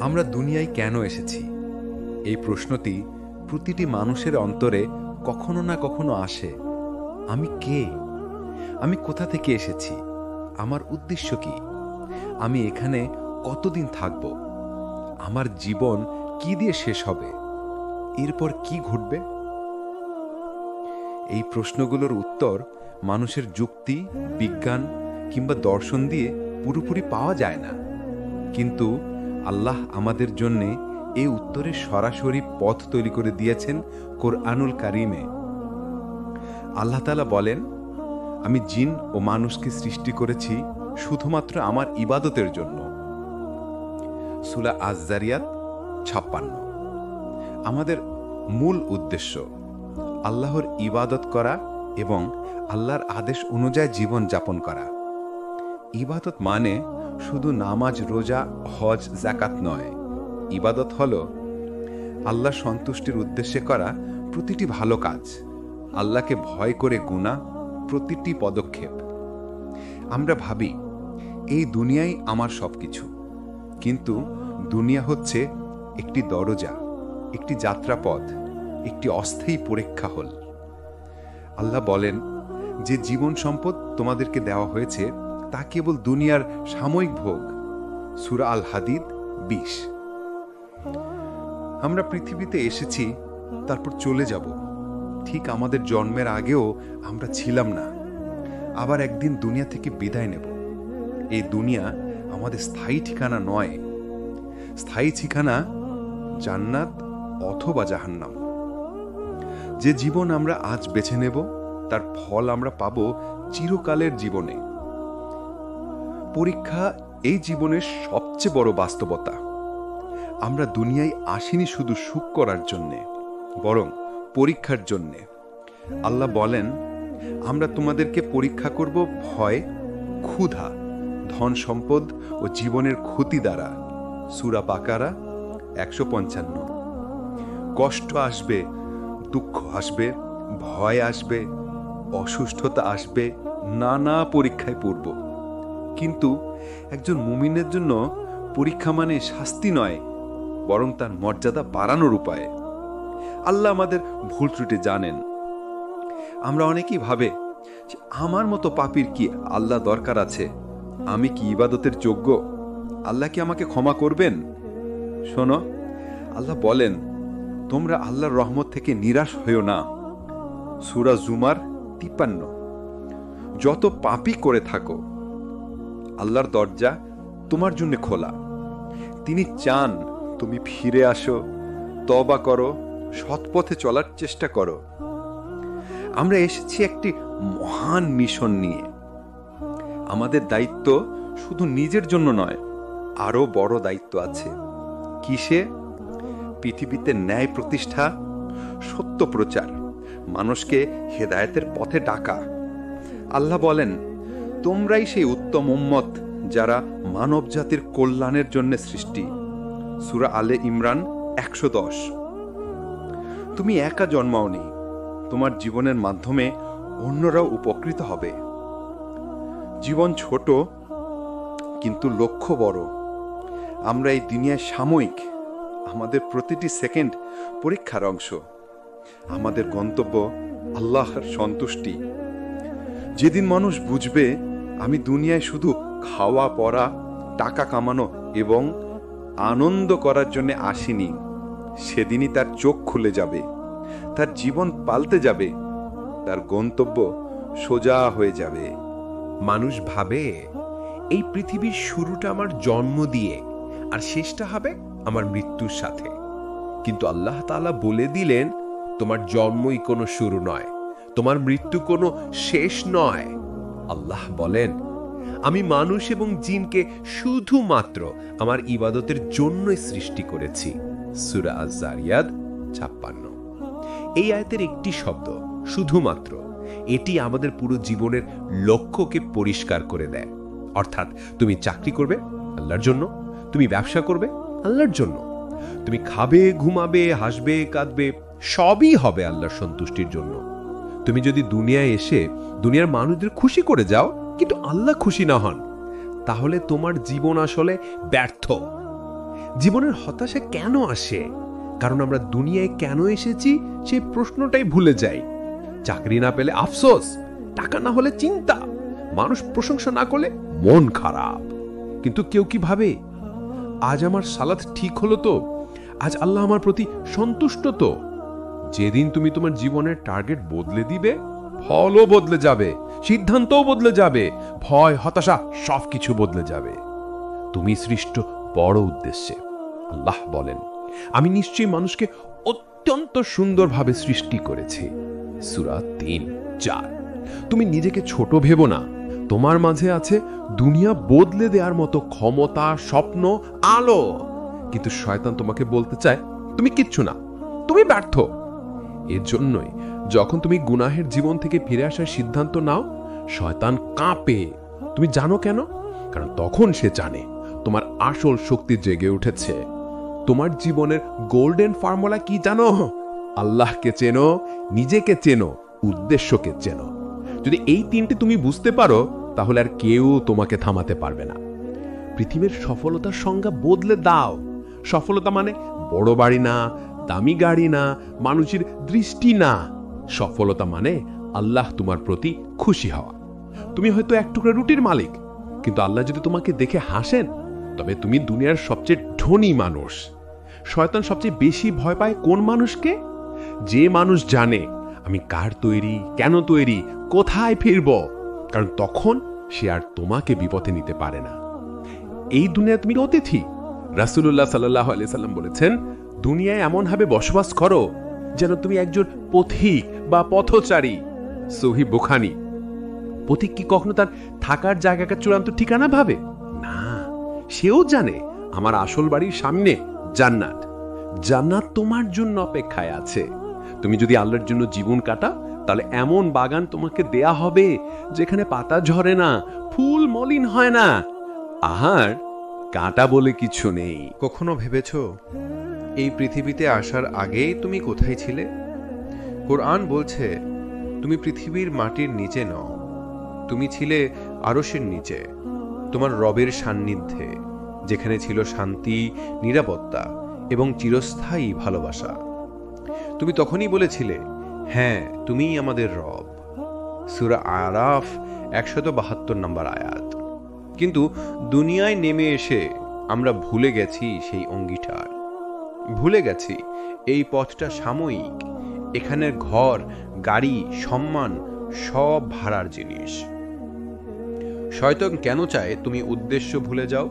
আমরা দুনিয়ায় কেন এসেছি? এই প্রশ্নটি প্রতিটি মানুষের অন্তরে কখনো না কখনো আসে। আমি কে? আমি কোথা থেকে এসেছি? আমার উদ্দেশ্য কি? আমি এখানে কতদিন থাকব? আমার জীবন কি দিয়ে শেষ হবে? এরপর কি ঘটবে? এই প্রশ্নগুলোর উত্তর মানুষের যুক্তি, বিজ্ঞান কিংবা দর্শন দিয়ে পুরোপুরি পাওয়া যায় না। কিন্তু আল্লাহ আমাদের জন্যে এই উত্তরের সরাসরি পথ তৈরি করে দিয়েছেন কোরআনুল কারিমে। আল্লাহ তাআলা বলেন, আমি জিন ও মানুষকে সৃষ্টি করেছি শুধুমাত্র আমার ইবাদতের জন্য। সূরা আয-যারিয়াত ৫৬। আমাদের মূল উদ্দেশ্য আল্লাহর ইবাদত করা এবং আল্লাহর আদেশ অনুযায়ী জীবন যাপন করা। ইবাদত মানে শুধু নামাজ, রোজা, হজ, যাকাত নয়। ইবাদত হলো আল্লাহর সন্তুষ্টির উদ্দেশ্যে করা প্রতিটি ভালো কাজ, আল্লাহকে ভয় করে গুনাহ প্রতিটি পদক্ষেপ। আমরা ভাবি এই দুনিয়াই আমার সবকিছু, কিন্তু দুনিয়া হচ্ছে একটি দরজা, একটি যাত্রাপথ, একটি অস্থায়ী পরীক্ষা হল। আল্লাহ বলেন, যে জীবন সম্পদ তোমাদেরকে দেওয়া হয়েছে তা কেবল দুনিয়ার সাময়িক ভোগ। সূরা আল হাদিদ ২০। আমরা পৃথিবীতে এসেছি, তারপর চলে যাব। ঠিক আমাদের জন্মের আগেও আমরা ছিলাম না। আবার একদিন দুনিয়া থেকে বিদায় নেব। এই দুনিয়া আমাদের স্থায়ী ঠিকানা নয়। স্থায়ী ঠিকানা জান্নাত অথবা জাহান্নাম। যে জীবন আমরা আজ বেছে নেব তার ফল আমরা পাব চিরকালের জীবনে। পরীক্ষা এই জীবনের সবচেয়ে বড় বাস্তবতা। আমরা দুনিয়ায় আসিনি শুধু সুখ করার জন্যে, বরং পরীক্ষার জন্যে। আল্লাহ বলেন, আমরা তোমাদেরকে পরীক্ষা করব ভয়, ক্ষুধা, ধন সম্পদ ও জীবনের ক্ষতি দ্বারা। সূরা বাকারা ১৫৫। কষ্ট আসবে, দুঃখ আসবে, ভয় আসবে, অসুস্থতা আসবে, নানা পরীক্ষায় পড়ব। কিন্তু একজন মুমিনের জন্য পরীক্ষা মানে শাস্তি নয়, বরং তার মর্যাদা বাড়ানোর উপায়। আল্লাহ আমাদের ভুল ত্রুটি জানেন। আমরা অনেকেই ভাবে, আমার মতো পাপীর কি আল্লাহ দরকার আছে? আমি কি ইবাদতের যোগ্য? আল্লাহ কি আমাকে ক্ষমা করবেন? শোনো, আল্লাহ বলেন, তোমরা আল্লাহর রহমত থেকে নিরাশ হইও না। সূরা জুমার ৫৩। যত পাপই করে থাকো, আল্লাহর দরজা তোমার জন্য খোলা। তিনি চান তুমি ফিরে আসো, তওবা করো, সৎপথে চলার চেষ্টা করো। আমরা এসেছি একটি মহান মিশন নিয়ে। আমাদের দায়িত্ব শুধু নিজের জন্য নয়, আরো বড় দায়িত্ব আছে। কিসে? পৃথিবীতে ন্যায় প্রতিষ্ঠা, সত্য প্রচার, মানুষকে হেদায়েতের পথে ডাকা। আল্লাহ বলেন, তোমরাই সেই উত্তম উম্মত যারা মানব জাতির কল্যাণের জন্য সৃষ্টি। সূরা আলে ইমরান ১১০। তুমি একা জন্মাওনি, তোমার জীবনের মাধ্যমে অন্যরাও উপকৃত হবে। জীবন ছোট, কিন্তু লক্ষ্য বড়। আমরা এই দুনিয়ায় সাময়িক। আমাদের প্রতিটি সেকেন্ড পরীক্ষার অংশ। আমাদের গন্তব্য আল্লাহর সন্তুষ্টি। যেদিন মানুষ বুঝবে আমি দুনিয়ায় শুধু খাওয়া, পড়া, টাকা কামানো এবং আনন্দ করার জন্য আসিনি, সেদিনই তার চোখ খুলে যাবে, তার জীবন পাল্টে যাবে, তার গন্তব্য সোজা হয়ে যাবে। মানুষ ভাবে এই পৃথিবীর শুরুটা আমার জন্ম দিয়ে আর শেষটা হবে আমার মৃত্যুর সাথে। কিন্তু আল্লাহ তাআলা বলে দিলেন, তোমার জন্মই কোনো শুরু নয়, তোমার মৃত্যু কোনো শেষ নয়। আল্লাহ বলেন, আমি মানুষ এবং জিনকে শুধুমাত্র আমার ইবাদতের জন্যই সৃষ্টি করেছি। সূরা আয-যারিয়াত ৫৬। এই আয়াতের একটি শব্দ শুধুমাত্র, এটি আমাদের পুরো জীবনের লক্ষ্যকে পরিষ্কার করে দেয়। অর্থাৎ তুমি চাকরি করবে আল্লাহর জন্য, তুমি ব্যবসা করবে আল্লাহর জন্য, তুমি খাবে, ঘুমাবে, হাসবে, কাঁদবে, সবই হবে আল্লাহর সন্তুষ্টির জন্য। তুমি যদি দুনিয়ায় এসে দুনিয়ার মানুষদের খুশি করে যাও কিন্তু আল্লাহ খুশি না হন, তাহলে তোমার জীবন আসলে ব্যর্থ। জীবনের হতাশা কেন আসে? কারণ আমরা দুনিয়ায় কেন এসেছি সেই প্রশ্নটাই ভুলে যাই। চাকরি না পেলে আফসোস, টাকা না হলে চিন্তা, মানুষ প্রশংসা না করলে মন খারাপ। কিন্তু কেউ কি ভাবে, আজ আমার সালাত ঠিক হলো তো, আজ আল্লাহ আমার প্রতি সন্তুষ্ট তো? যেদিন তুমি তোমার জীবনের টার্গেট বদলে দিবে, ফলও বদলে যাবে, সিদ্ধান্তও বদলে যাবে, ভয় হতাশা সবকিছু বদলে যাবে। তুমি সৃষ্ট বড় উদ্দেশ্যে। আল্লাহ বলেন, আমি নিশ্চয়ই মানুষকে অত্যন্ত সুন্দরভাবে সৃষ্টি করেছি। সূরা ৩:৪। তুমি নিজেকে ছোট ভেবো না। তোমার মাঝে আছে দুনিয়া বদলে দেওয়ার মতো ক্ষমতা, স্বপ্ন, আলো। কিন্তু শয়তান তোমাকে বলতে চায় তুমি কিচ্ছু না, তুমি ব্যর্থ। এর জন্যই যখন তুমি গুনাহের জীবন থেকে ফিরে আসার সিদ্ধান্ত নাও, শয়তান কাঁপে। তুমি জানো কেন? কারণ তখন সে জানে তোমার আসল শক্তি জেগে উঠেছে। তোমার জীবনের গোল্ডেন ফর্মুলা কি জানো? আল্লাহকে চেনো, নিজেকে চেনো, উদ্দেশ্যকে চেনো। যদি এই তিনটে তুমি বুঝতে পারো, তাহলে আর কেউ তোমাকে থামাতে পারবে না। পৃথিবীর সফলতার সংজ্ঞা বদলে দাও। সফলতা মানে বড় বাড়ি না, দামি গাড়ি না, মানুষের দৃষ্টি না। সফলতা মানে আল্লাহ তোমার প্রতি খুশি হওয়া। তুমি হয়তো এক টুকরা রুটির মালিক, কিন্তু আল্লাহ যদি তোমাকে দেখে হাসেন, তবে তুমি দুনিয়ার সবচেয়ে ধনী মানুষ। শয়তান সবচেয়ে বেশি ভয় পায় কোন মানুষকে? যে মানুষ জানে আমি কার তৈরি, কেন তৈরি, কোথায় ফিরব। কারণ তখন সে আর তোমাকে বিপথে নিতে পারে না। এই দুনিয়া তুমি অতিথি। রাসূলুল্লাহ সাল্লাল্লাহু আলাইহি সাল্লাম বলেছেন, দুনিয়ায় এমনভাবে বসবাস করো যেন তুমি একজন পথিক বা পথচারী। সহিহ বুখারী। পথিক কি কখনো তার থাকার জায়গাকে চূড়ান্ত ঠিকানা ভাবে? না, সেও জানে আমার আসল বাড়ির সামনে জান্নাত। জান্নাত তোমার জন্য অপেক্ষায় আছে। তুমি যদি আল্লাহর জন্য জীবন কাটা, তাহলে এমন বাগান তোমাকে দেয়া হবে যেখানে পাতা ঝরে না, ফুল মলিন হয় না, আর কাঁটা বলে কিছু নেই। কখনো ভেবেছো এই পৃথিবীতে আসার আগেই তুমি কোথায় ছিলে? কোরআন বলছে তুমি পৃথিবীর মাটির নিচে নও, তুমি ছিলে আরশের নিচে, তোমার রবের সান্নিধ্যে, যেখানে ছিল শান্তি, নিরাপত্তা এবং চিরস্থায়ী ভালোবাসা। তুমি তখনই বলেছিলে, হ্যাঁ তুমিই আমাদের রব। সূরা আরাফ ১৭২ নম্বর আয়াত। কিন্তু দুনিয়ায় নেমে এসে আমরা ভুলে গেছি সেই অঙ্গীকার। ভুলে গেছি এই পথটা সাময়িক। এখানের ঘর, গাড়ি, সম্মান সব ভাড়ার জিনিস। শয়তান কেন চায় তুমি উদ্দেশ্য ভুলে যাও?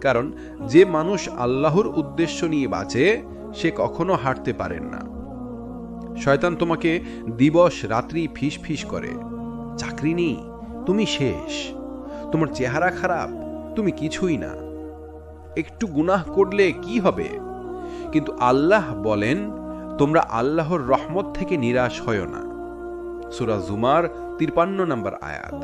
কারণ যে মানুষ আল্লাহর উদ্দেশ্য নিয়ে বাঁচে, সে কখনো হারতে পারেন না। শয়তান তোমাকে দিবস রাত্রি ফিস ফিস করে, চাকরি নেই, তুমি শেষ, তোমার চেহারা খারাপ, তুমি কিছুই না, একটু গুনাহ করলে কি হবে। কিন্তু আল্লাহ বলেন, তোমরা আল্লাহর রহমত থেকে নিরাশ হয় না। সূরা জুমার ৫৩ নম্বর আয়াত।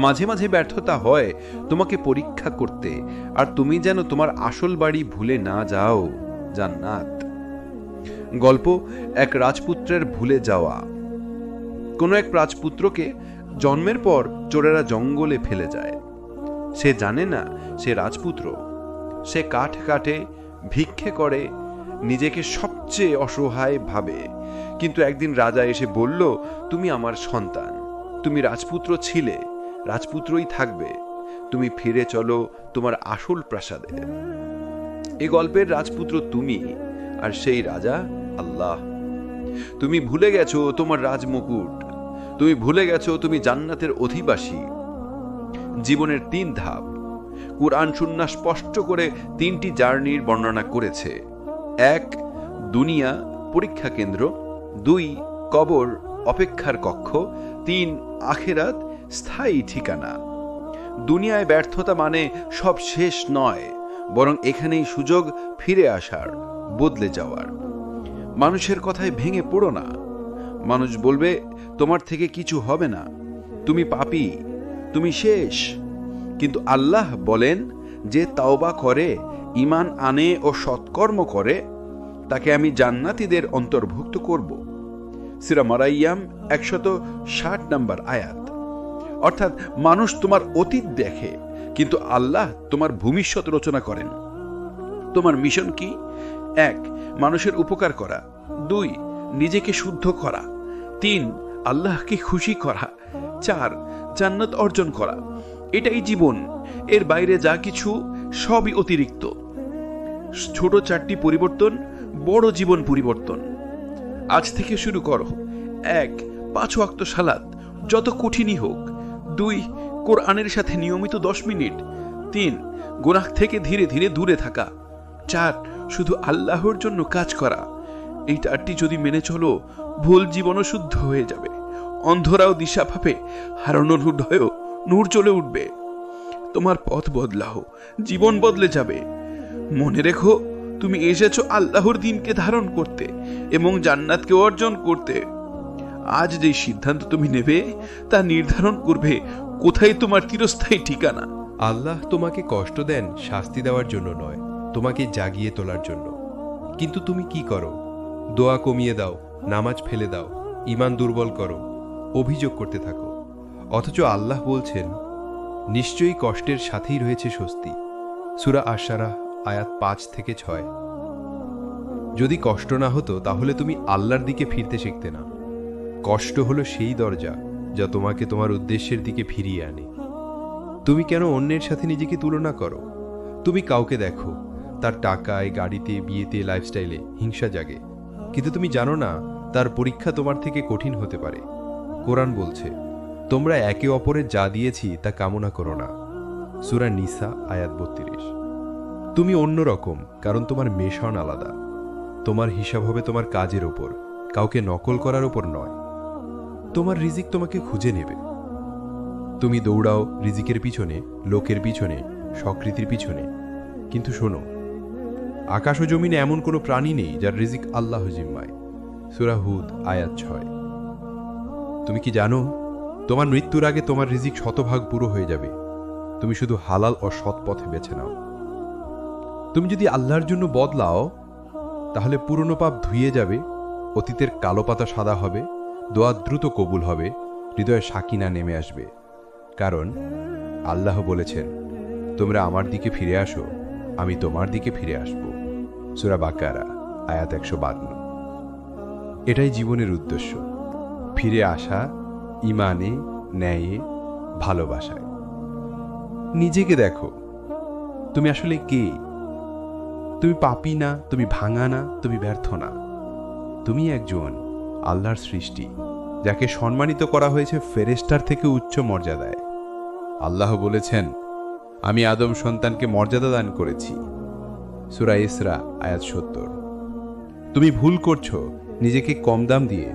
মাঝে মাঝে ব্যর্থতা হয় তোমাকে পরীক্ষা করতে, আর তুমি যেন তোমার আসল বাড়ি ভুলে না যাও, জান্নাত। গল্প এক রাজপুত্রের ভুলে যাওয়া। কোন এক রাজপুত্রকে জন্মের পর চোরেরা জঙ্গলে ফেলে যায়। সে জানে না সে রাজপুত্র। সে কাঠ কাটে, ভিক্ষে করে, নিজেকে সবচেয়ে অসহায় ভাবে। কিন্তু একদিন রাজা এসে বলল, তুমি আমার সন্তান, তুমি রাজপুত্র ছিলে, রাজপুত্রই থাকবে, তুমি ফিরে চলো তোমার আসল প্রাসাদে। এই গল্পের রাজপুত্র তুমি, আর সেই রাজা আল্লাহ। তুমি ভুলে গেছো তোমার রাজমুকুট, তুমি ভুলে গেছো তুমি জান্নাতের অধিবাসী। জীবনের ৩ ধাপ। কুরআন সুন্নাহ স্পষ্ট করে ৩টি জার্নির বর্ণনা করেছে। ১, দুনিয়া পরীক্ষা কেন্দ্র। ২, কবর অপেক্ষার কক্ষ। ৩, আখিরাত স্থায়ী ঠিকানা। দুনিয়ায় ব্যর্থতা মানে সব শেষ নয়, বরং এখানেই সুযোগ ফিরে আসার, বদলে যাওয়ার। মানুষের কথায় ভেঙে পড়ো না। মানুষ বলবে তোমার থেকে কিছু হবে না, তুমি পাপী, তুমি শেষ। কিন্তু আল্লাহ বলেন, যে তাওবা করে, ঈমান আনে ও সৎকর্ম করে, তাকে আমি জান্নাতীদের অন্তর্ভুক্ত করব। সূরা মারাইয়াম ১৬০ নম্বর আয়াত। অর্থাৎ মানুষ তোমার অতীত দেখে, কিন্তু আল্লাহ তোমার ভবিষ্যৎ রচনা করেন। তোমার মিশন কি? 1. মানুষের উপকার করা। 2. নিজেকে শুদ্ধ করা। 3. আল্লাহকে খুশি করা। 4. জান্নাত অর্জন করা। এটাই জীবন। এর বাইরে যা কিছু সবই অতিরিক্ত। ছোট 4টি পরিবর্তন, বড় জীবন পরিবর্তন। আজ থেকে শুরু করো। 1. 5 ওয়াক্ত সালাত, যত কঠিনই হোক। 2. কোরআনের সাথে নিয়মিত 10 মিনিট। 3. গুনাহ থেকে ধীরে ধীরে দূরে থাকা। 4. শুধু আল্লাহর জন্য কাজ করা। এই 4টি যদি মেনে চলো, ভুল জীবনও শুদ্ধ হয়ে যাবে, অন্ধরাও দিশা পাবে, হারানোর হৃদয়েও নূর চলে উঠবে। তোমার পথ বদলাও, জীবন বদলে যাবে। মনে রেখো, তুমি এসেছো আল্লাহর দ্বীনকে ধারণ করতে এবং জান্নাতকে অর্জন করতে। আজ যে সিদ্ধান্ত তুমি নেবে তা নির্ধারণ করবে কোথায় তোমার চিরস্থায়ী ঠিকানা। আল্লাহ তোমাকে কষ্ট দেন শাস্তি দেওয়ার জন্য নয়, তোমাকে জাগিয়ে তোলার জন্য। কিন্তু তুমি কি করো? দোয়া কমিয়ে দাও, নামাজ ফেলে দাও, ঈমান দুর্বল করো, অভিযোগ করতে থাকো। অথচ আল্লাহ বলছেন, নিশ্চয়ই কষ্টের সাথেই রয়েছে স্বস্তি। সূরা আশ-শারা আয়াত 5 থেকে 6। যদি কষ্ট না হতো তাহলে তুমি আল্লাহর দিকে ফিরতে শিখতে না। কষ্ট হলো সেই দরজা যা তোমাকে তোমার উদ্দেশ্যের দিকে ফিরিয়ে আনে। তুমি কেন অন্যের সাথে নিজেকে তুলনা করো? তুমি কাউকে দেখো, তার টাকায়, গাড়িতে, বিয়েতে, লাইফস্টাইলে হিংসা জাগে, কিন্তু তুমি জানো না তার পরীক্ষা তোমার থেকে কঠিন হতে পারে। কোরআন বলছে, তোমরা একে অপরের যা দিয়েছি তা কামনা করো না। সূরা নিসা আয়াত 32। তুমি অন্যরকম, কারণ তোমার মেশন আলাদা। তোমার হিসাব হবে তোমার কাজের ওপর, কাউকে নকল করার ওপর নয়। তোমার রিজিক তোমাকে খুঁজে নেবে। তুমি দৌড়াও রিজিকের পিছনে, লোকের পিছনে, স্বকৃতির পিছনে, কিন্তু শোনো, আকাশ ও জমিনে এমন কোনো প্রাণী নেই যার রিজিক আল্লাহ জিম্মায়। সূরা হুদ আয়াত 6। তুমি কি জানো, তোমার মৃত্যুর আগে তোমার রিজিক 100% পুরো হয়ে যাবে। তুমি শুধু হালাল ও সৎ পথে বেছে নাও। তুমি যদি আল্লাহর জন্য বদলাও, তাহলে পুরনো পাপ ধুয়ে যাবে, অতীতের কালো পাতা সাদা হবে, দোয়া দ্রুত কবুল হবে, হৃদয়ে সাকিনা নেমে আসবে। কারণ আল্লাহ বলেছেন, তোমরা আমার দিকে ফিরে আসো, আমি তোমার দিকে ফিরে আসব। সূরা বাকারা আয়াত 152। এটাই জীবনের উদ্দেশ্য, ফিরে আসা ঈমানে, ন্যায়ে, ভালোবাসায়। নিজেকে দেখো, তুমি আসলে কে? তুমি পাপী না, তুমি ভাঙা না, তুমি ব্যর্থ না। তুমি একজন আল্লাহর সৃষ্টি, যাকে সম্মানিত করা হয়েছে ফেরেশতার থেকে উচ্চ মর্যাদায়। আল্লাহ বলেছেন, আমি আদম সন্তানকে মর্যাদা দান করেছি। সূরা ইসরা আয়াত 70। তুমি ভুল করছো নিজেকে কম দাম দিয়ে।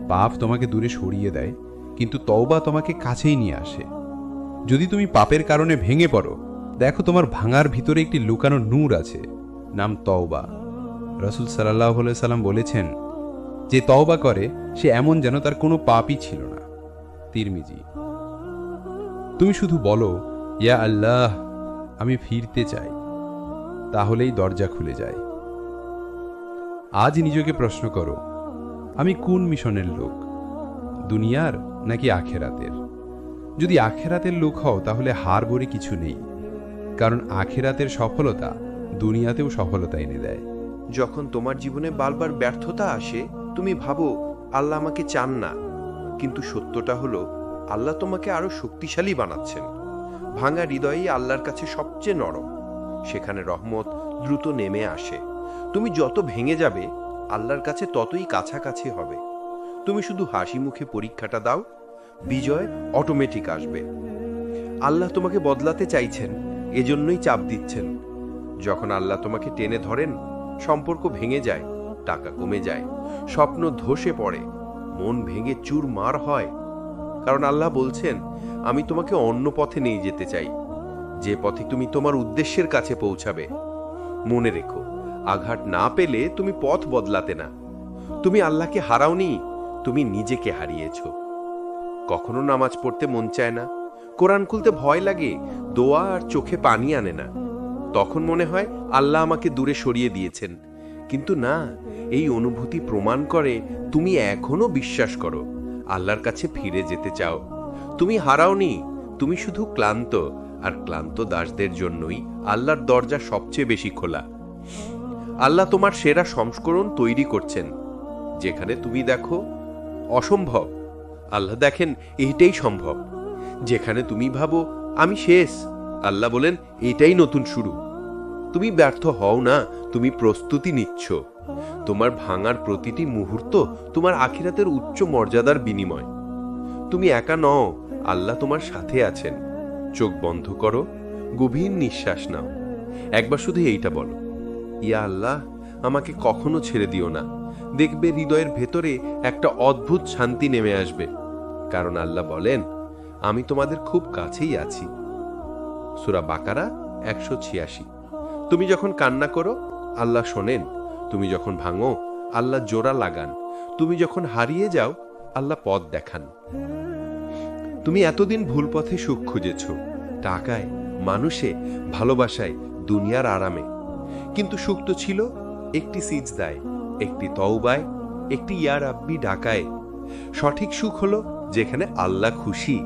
পাপ তোমাকে দূরে সরিয়ে দেয়, কিন্তু তওবা তোমাকে কাছেই নিয়ে আসে। যদি তুমি পাপের কারণে ভেঙে পড়ো, দেখো তোমার ভাঙার ভিতরে একটি লুকানো নূর আছে, নাম তওবা। রাসূল সাল্লাল্লাহু আলাইহি সাল্লাম বলেছেন, যে তওবা করে সে এমন যেন তার কোনো পাপই ছিল না। তিরমিজি। তুমি শুধু বলো, ইয়া আল্লাহ, আমি ফিরতে চাই, তাহলেই দরজা খুলে যায়। আজ নিজেকে প্রশ্ন করো, আমি কোন মিশনের লোক, দুনিয়ার নাকি আখেরাতের? যদি আখেরাতের লোক হও, তাহলে হার বলে কিছু নেই, কারণ আখেরাতের সফলতা দুনিয়াতেও সফলতা এনে দেয়। যখন তোমার জীবনে বারবার ব্যর্থতা আসে, তুমি ভাবো আল্লাহ আমাকে চান না, কিন্তু সত্যটা হলো আল্লাহ তোমাকে আরো শক্তিশালী বানাচ্ছেন। ভাঙা হৃদয়ই আল্লাহর কাছে সবচেয়ে নরম, সেখানে রহমত দ্রুত নেমে আসে। তুমি যত ভেঙে যাবে, আল্লাহর কাছে ততই কাছাকাছি হবে। তুমি শুধু হাসি মুখে পরীক্ষাটা দাও, বিজয় অটোমেটিক আসবে। আল্লাহ তোমাকে বদলাতে চাইছেন, এজন্যই চাপ দিচ্ছেন। যখন আল্লাহ তোমাকে টেনে ধরেন, সম্পর্ক ভেঙে যায়, টাকা কমে যায়, স্বপ্ন ধসে পড়ে, মন ভেঙে চুরমার হয়। কারণ আল্লাহ বলছেন, আমি তোমাকে অন্য পথে নিয়ে যেতে চাই, যে পথে তুমি তোমার উদ্দেশ্যের কাছে পৌঁছাবে। মনে রেখো, আঘাত না পেলে তুমি পথ বদলাতে না। তুমি আল্লাহকে হারাওনি, তুমি নিজেকে হারিয়েছ। কখনো নামাজ পড়তে মন চায় না, কোরআন খুলতে ভয় লাগে, দোয়া আর চোখে পানি আনে না। তখন মনে হয় আল্লাহ আমাকে দূরে সরিয়ে দিয়েছেন। কিন্তু না, এই অনুভূতি প্রমাণ করে তুমি এখনো বিশ্বাস করো, আল্লাহর কাছে ফিরে যেতে চাও। তুমি হারাওনি, তুমি শুধু ক্লান্ত, আর ক্লান্ত দাসদের জন্যই আল্লাহর দরজা সবচেয়ে বেশি খোলা। আল্লাহ তোমার সেরা সংস্করণ তৈরি করছেন। যেখানে তুমি দেখো অসম্ভব, আল্লাহ দেখেন এইটাই সম্ভব। যেখানে তুমি ভাবো আমি শেষ, আল্লাহ বলেন এটাই নতুন শুরু। তুমি ব্যর্থ হও না, তুমি প্রস্তুতি নিচ্ছ। তোমার ভাঙার প্রতিটি মুহূর্ত তোমার আখিরাতের উচ্চ মর্যাদার বিনিময়। তুমি একা নও, আল্লাহ তোমার সাথে আছেন। চোখ বন্ধ করো, গভীর নিঃশ্বাস নাও, একবার শুধু এইটা বলো, ইয়া আল্লাহ, আমাকে কখনো ছেড়ে দিও না। দেখবে হৃদয়ের ভেতরে একটা অদ্ভুত শান্তি নেমে আসবে, কারণ আল্লাহ বলেন আমি তোমাদের খুব কাছেই আছি। সূরা বাকারা 186। তুমি যখন কান্না করো আল্লাহ শোনেন, তুমি যখন ভাঙো আল্লাহ জোড়া লাগান, তুমি যখন হারিয়ে যাও আল্লাহ পথ দেখান। তুমি এতদিন ভুল পথে সুখ খুঁজেছ, টাকায়, মানুষে, ভালোবাসায়, দুনিয়ার আরামে, কিন্তু সুখ তো ছিল একটি সিজদায়, একটি তওবায়, একটি ইয়া রাব্বি ডাকায়। সঠিক সুখ হলো যেখানে আল্লাহ খুশি,